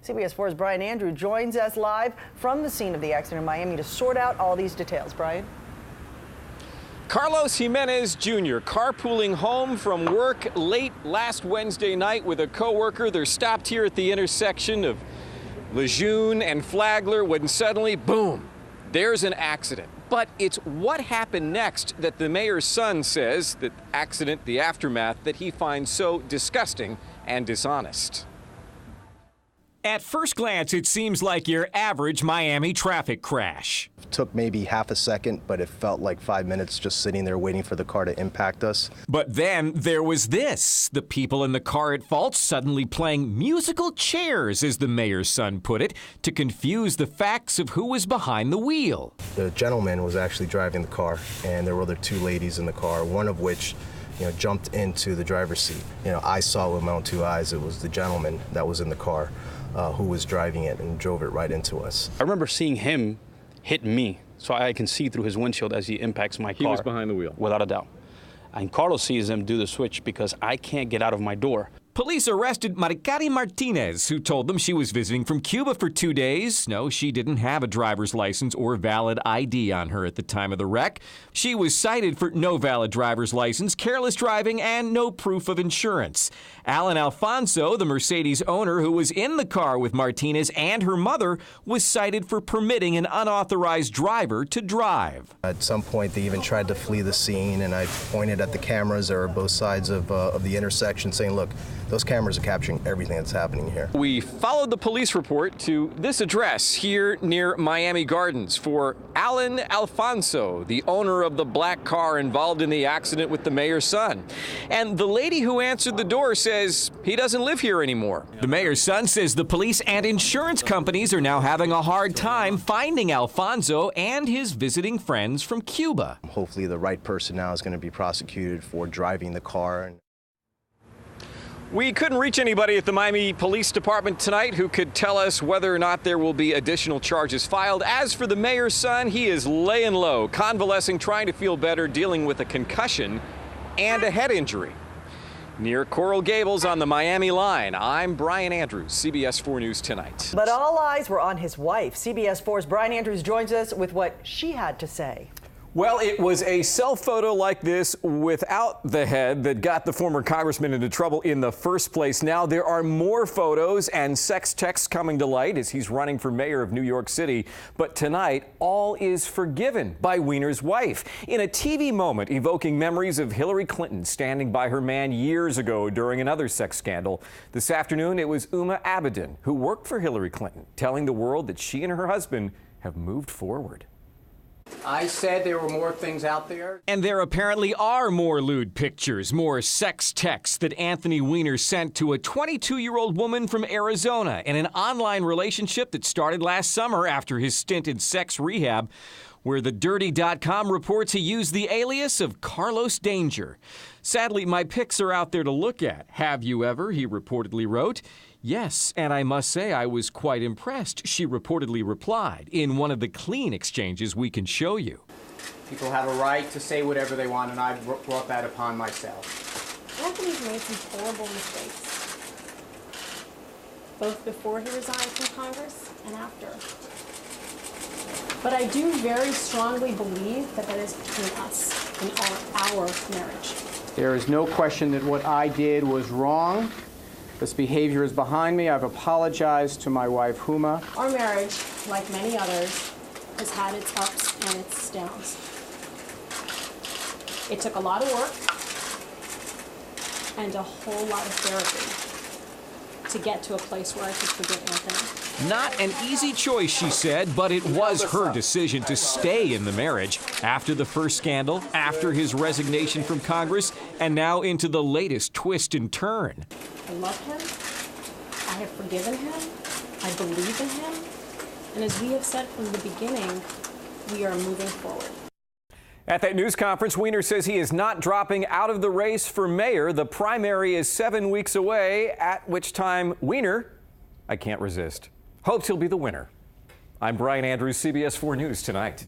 CBS 4's Brian Andrews joins us live from the scene of the accident in Miami to sort out all these details. Brian? Carlos Jimenez Jr. carpooling home from work late last Wednesday night with a coworker. They're stopped here at the intersection of Lejeune and Flagler when suddenly, boom, there's an accident. But it's what happened next that the mayor's son says, that accident, the aftermath, that he finds so disgusting and dishonest. At first glance, it seems like your average Miami traffic crash. It took maybe half a second, but it felt like 5 minutes just sitting there waiting for the car to impact us. But then there was this. The people in the car at fault suddenly playing musical chairs, as the mayor's son put it, to confuse the facts of who was behind the wheel. The gentleman was actually driving the car, and there were other two ladies in the car, one of which jumped into the driver's seat. I saw with my own two eyes it was the gentleman that was in the car who was driving it and drove it right into us. I remember seeing him hit me, so I can see through his windshield as he impacts my car. He was behind the wheel? Without a doubt. And Carlos sees him do the switch because I can't get out of my door. Police arrested Maricari Martinez, who told them she was visiting from Cuba for 2 days. No, she didn't have a driver's license or valid ID on her at the time of the wreck. She was cited for no valid driver's license, careless driving, and no proof of insurance. Alan Alfonso, the Mercedes owner who was in the car with Martinez and her mother, was cited for permitting an unauthorized driver to drive. At some point, they even tried to flee the scene, and I pointed at the cameras that are both sides of the intersection, saying, look, those cameras are capturing everything that's happening here. We followed the police report to this address here near Miami Gardens for Alan Alfonso, the owner of the black car involved in the accident with the mayor's son. And the lady who answered the door says he doesn't live here anymore. The mayor's son says the police and insurance companies are now having a hard time finding Alfonso and his visiting friends from Cuba. Hopefully the right person now is going to be prosecuted for driving the car. We couldn't reach anybody at the Miami Police Department tonight who could tell us whether or not there will be additional charges filed. As for the mayor's son, he is laying low, convalescing, trying to feel better, dealing with a concussion and a head injury. Near Coral Gables on the Miami line, I'm Brian Andrews, CBS 4 News Tonight. But all eyes were on his wife. CBS 4's Brian Andrews joins us with what she had to say. Well, it was a self photo like this without the head that got the former congressman into trouble in the first place. Now there are more photos and sex texts coming to light as he's running for mayor of New York City. But tonight, all is forgiven by Weiner's wife in a TV moment evoking memories of Hillary Clinton standing by her man years ago during another sex scandal. This afternoon, it was Huma Abedin, who worked for Hillary Clinton, telling the world that she and her husband have moved forward. I said there were more things out there. And there apparently are more lewd pictures, more sex texts that Anthony Weiner sent to a 22-year-old woman from Arizona in an online relationship that started last summer after his stint in sex rehab, where TheDirty.com reports he used the alias of Carlos Danger. Sadly, my pics are out there to look at. Have you ever? He reportedly wrote. Yes, and I must say I was quite impressed, she reportedly replied in one of the clean exchanges we can show you. People have a right to say whatever they want, and I brought that upon myself. Anthony's made some horrible mistakes, both before he resigned from Congress and after. But I do very strongly believe that that is between us and our marriage. There is no question that what I did was wrong. This behavior is behind me. I've apologized to my wife, Huma. Our marriage, like many others, has had its ups and its downs. It took a lot of work and a whole lot of therapy to get to a place where I could forgive Anthony. Not an easy choice, she said, but it was her decision to stay in the marriage after the first scandal, after his resignation from Congress, and now into the latest twist and turn. I love him. I have forgiven him. I believe in him. And as we have said from the beginning, we are moving forward. At that news conference, Weiner says he is not dropping out of the race for mayor. The primary is 7 weeks away, at which time Weiner, I can't resist, hopes he'll be the winner. I'm Brian Andrews, CBS 4 News Tonight.